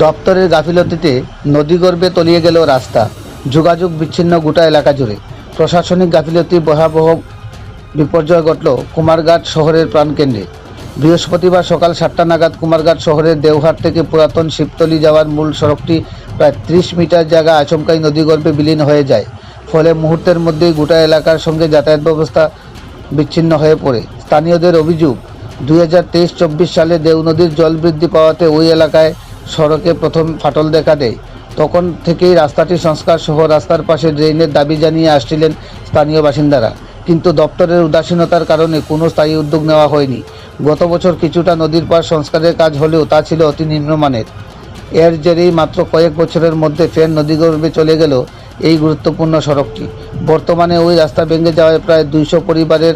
দপ্তরের গাফিলতিতে নদীগর্ভে তলিয়ে গেল রাস্তা, যোগাযোগ বিচ্ছিন্ন গোটা এলাকা জুড়ে। প্রশাসনিক গাফিলতি ভয়াবহ বিপর্যয় ঘটল কুমারঘাট শহরের প্রাণকেন্দ্রে। বৃহস্পতিবার সকাল 7টা নাগাদ কুমারঘাট শহরের দেওহাট থেকে পুরাতন শিবতলি যাওয়ার মূল সড়কটি প্রায় 30 মিটার জায়গা আচমকাই নদীগর্ভে বিলীন হয়ে যায়। ফলে মুহূর্তের মধ্যেই গোটা এলাকার সঙ্গে যাতায়াত ব্যবস্থা বিচ্ছিন্ন হয়ে পড়ে। স্থানীয়দের অভিযোগ, 2023-24 সালে দেও নদীর জল বৃদ্ধি পাওয়াতে ওই এলাকায় সড়কে প্রথম ফাটল দেখা দেয়। তখন থেকেই রাস্তাটি সংস্কার সহ রাস্তার পাশে ড্রেনের দাবি জানিয়ে আসছিলেন স্থানীয় বাসিন্দারা, কিন্তু দপ্তরের উদাসীনতার কারণে কোনো স্থায়ী উদ্যোগ নেওয়া হয়নি। গত বছর কিছুটা নদীর পাড় সংস্কারের কাজ হলেও তা ছিল অতি নিম্নমানের। এর জেরেই মাত্র কয়েক বছরের মধ্যে ফের নদীগর্ভে চলে গেল এই গুরুত্বপূর্ণ সড়কটি। বর্তমানে ওই রাস্তা ভেঙে যাওয়ায় প্রায় 200 পরিবারের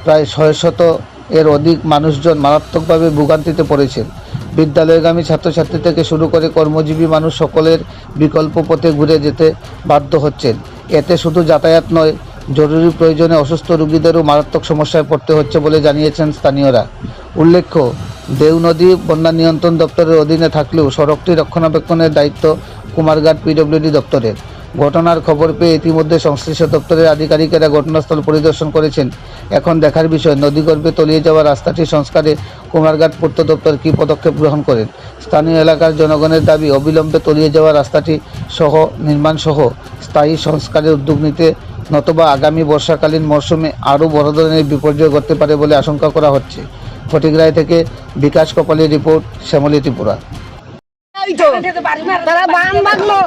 প্রায় 600 এর অধিক মানুষজন মারাত্মকভাবে ভোগান্তিতে পড়েছেন। বিদ্যালয়গামী ছাত্রছাত্রী থেকে শুরু করে কর্মজীবী মানুষ সকলের বিকল্প পথে ঘুরে যেতে বাধ্য হচ্ছেন। এতে শুধু যাতায়াত নয়, জরুরি প্রয়োজনে অসুস্থ রোগীদেরও মারাত্মক সমস্যায় পড়তে হচ্ছে বলে জানিয়েছেন স্থানীয়রা। উল্লেখ্য, দেও নদী বন্যা নিয়ন্ত্রণ দপ্তরের অধীনে থাকলেও সড়কটি রক্ষণাবেক্ষণের দায়িত্ব কুমারঘাট পিডব্লিউডি দপ্তরের। ঘটনার খবর পেয়ে ইতিমধ্যে সংশ্লিষ্ট দপ্তরের আধিকারিকেরা ঘটনাস্থল পরিদর্শন করেছেন। এখন দেখার বিষয়, নদীগর্ভে তলিয়ে যাওয়া রাস্তাটি সংস্কারে কুমারঘাট পূর্ত দপ্তর কী পদক্ষেপ গ্রহণ করেন। স্থানীয় এলাকার জনগণের দাবি, অবিলম্বে তলিয়ে যাওয়া রাস্তাটি নির্মাণ সহ স্থায়ী সংস্কারের উদ্যোগ নিতে, নতুবা আগামী বর্ষাকালীন মরশুমে আরও বড় ধরনের বিপর্যয় ঘটতে পারে বলে আশঙ্কা করা হচ্ছে। ফটিকরায় থেকে বিকাশ কপালের রিপোর্ট, শ্যামলী ত্রিপুরা। তারা বান বাঁধলো,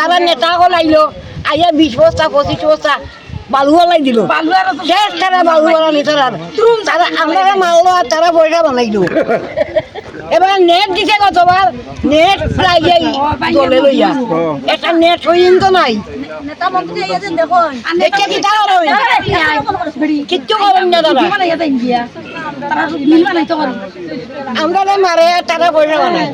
তারা নেতা হল আইলো, আইয়া 20 বস্তা 25 বস্তা বালু হলাই দিল। শেষ তারা বালু বানালি, তারা আমরা মারলো আর তারা পয়সা বানাইলো। এবার নেট দিছে কতবার, নেট প্রায় জলে লইয়া একটা নেট হইন তো নাই। কিচ্ছু করেন না তারা, আমরা মারে তারা পয়সা বানায়।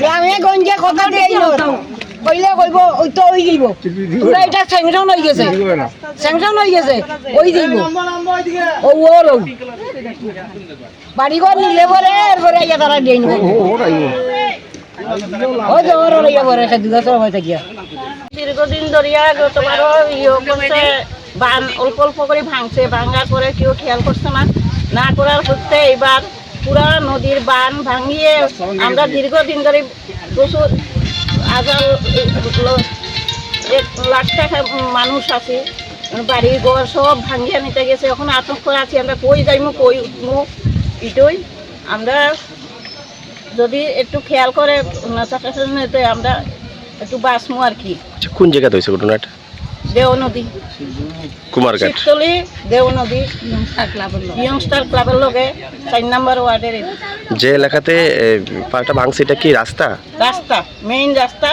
গ্রামে গঞ্জে কথা কইলে কইব ওই তো ওই দিব, এটা স্যাংশন হয়ে গেছে, স্যাংশন হয়ে গেছে, ওই দিব ও বাড়িঘর নিলে পরে এরপরে তারা দেন দীর্ঘদিন ধরিয়া গতবারও করছে, বান অল্প অল্প করে ভাঙছে, ভাঙার পরে কেউ খেয়াল করছে না করার করতে এবার পুরা নদীর বান ভাঙিয়ে আমরা দীর্ঘদিন ধরে প্রচুর 1 লাখ টাকা মানুষ আছে, বাড়ি ঘর সব ভাঙিয়ে নিতে গেছে। এখন আতঙ্ক আছি, আমরা কই যাইমু কই উঠমু, এটাই আমরা যদি একটু খেয়াল করে আমরা একটু বাঁচমু আর কি। কোন জায়গাতে হয়েছে ঘটনাটা? দেও নদী, কুমারঘাট শিবতলি দেও নদী ইয়ংস্টার ক্লাবের লগে 4 নম্বর ওয়ার্ডের যে এলাকাতে পাটা ভাঙছে, এটা কি রাস্তা? রাস্তা, মেইন রাস্তা।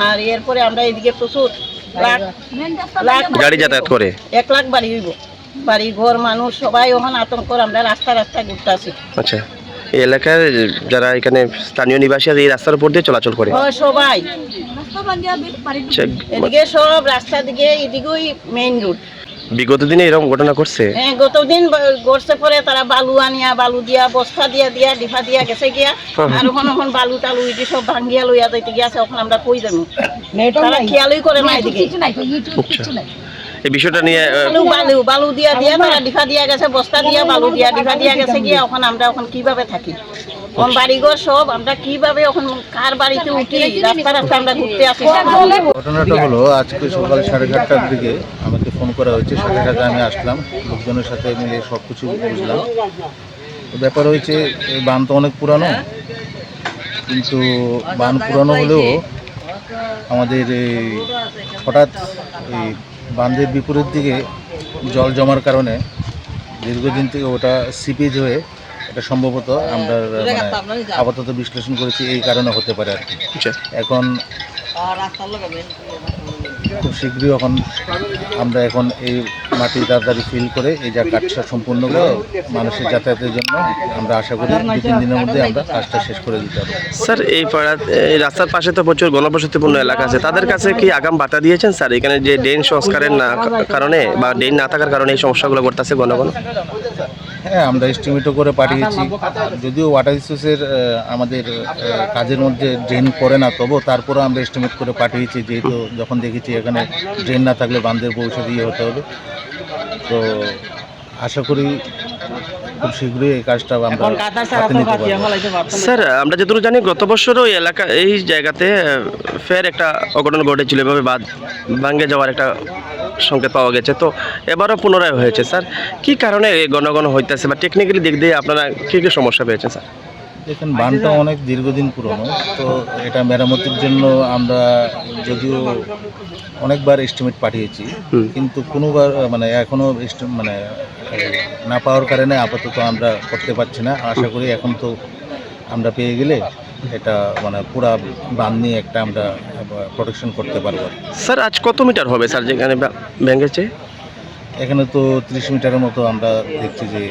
আর এরপরে আমরা এদিকে প্রচুর লাখ গাড়ি যাতায়াত করে, 1 লাখ বাড়ি হইব, বাড়ি ঘর মানুষ সবাই ওখানে আতঙ্ক, আমরা রাস্তা ঘুরতে আসি। আচ্ছা, এই এলাকার যারা এখানে স্থানীয় নিবাসী আছে এই রাস্তার উপর দিয়ে চলাচল করে সবাই, এদিকে সব রাস্তা দিকে, এদিকেই মেইন রোড। বিগত দিনে এরকম ঘটনা ঘটছে? হ্যাঁ, গতদিন ঘটছে, পরে তারা বালু আনিয়া বালু দিয়া বস্তা দিয়া ডিফা দিয়া গেছে গিয়া, আর ওখান বালু টালু এটি সব ভাঙ্গিয়া লইয়া যাইতে গিয়েছে। এখন আমরা কই যাবো, তারা খেয়ালই করে না এদিকে। এই বিষয়টা নিয়ে বালু দিয়া তারা ডিফা দিয়া গেছে, বস্তা দিয়া বালু দিয়া ডিফা দিয়া গেছে গিয়া। এখন আমরা কিভাবে থাকি, বাড়িঘর সব আমরা কিভাবে এখন কার বাড়িতে উঠি, রাস্তা আমরা ঘুরতে আসি। ঘটনাটা হলো, আজকে সকাল 8:30টার দিকে আমাকে ফোন করা হয়েছে। সাথে সাথে আমি আসলাম, লোকজনের সাথে মিলে সব কিছু বুঝলাম। ব্যাপার হয়েছে, এই বান তো অনেক পুরানো, কিন্তু বান পুরানো হলেও আমাদের এই হঠাৎ এই বাঁধের বিপরীত দিকে জল জমার কারণে দীর্ঘদিন থেকে ওটা সিপেজ হয়ে, এটা সম্ভবত আমরা আপাতত বিশ্লেষণ করেছি এই কারণে হতে পারে আর কি। এখন খুব শীঘ্রই আমরা এই মাটির তাড়াতাড়ি ফিল করে এই যা কাজটা সম্পূর্ণ করে মানুষের যাতায়াতের জন্য আমরা আশা করি 2-3 দিনের মধ্যে আমরা কাজটা শেষ করে দিতে হবে। স্যার, এই রাস্তার পাশে তো প্রচুর ঘনবসতিপূর্ণ এলাকা আছে, তাদের কাছে কি আগাম বার্তা দিয়েছেন স্যার, এখানে যে ড্রেন সংস্কারের কারণে বা ড্রেন না থাকার কারণে এই সমস্যাগুলো ঘটতেছে ঘন ঘন? হ্যাঁ, আমরা এস্টিমেটও করে পাঠিয়েছি। যদিও ওয়াটার রিসোর্সের আমাদের কাজের মধ্যে ড্রেন করে না, তবুও তারপরেও আমরা এস্টিমেট করে পাঠিয়েছি, যেহেতু যখন দেখেছি এখানে ড্রেন না থাকলে বাঁধের ভবিষ্যৎ হতে হবে। তো আশা করি খুব শীঘ্রই এই কাজটা আমরা হাতে নিতে পারবো। স্যার আমরা যতটুকু জানি গত বছরও এই জায়গাতে ফের একটা অঘটন ঘটেছিল, এভাবে বাঁধ ভাঙ্গে যাওয়ার একটা সংকেত পাওয়া গেছে। তো এবারও পুনরায় হয়েছে স্যার, কি কারণে এই ঘন ঘন হইতেছে বা টেকনিক্যালি দিক দিয়ে আপনারা কী কী সমস্যা পেয়েছেন স্যার? দেখুন, বাঁধটা অনেক দীর্ঘদিন পুরনো, তো এটা মেরামতির জন্য আমরা যদিও অনেকবার এস্টিমেট পাঠিয়েছি, কিন্তু কোনোবার মানে এখনও মানে না পাওয়ার কারণে আপাতত আমরা করতে পারছি না। আশা করি এখন তো আমরা পেয়ে গেলে এটা মানে পুরা বাঁধ নিয়ে একটা আমরা প্রোটেকশন করতে পারবো। স্যার আজ কত মিটার হবে স্যার যেখানে ভেঙেছে? এখানে তো 30 মিটারের মতো আমরা দেখছি যে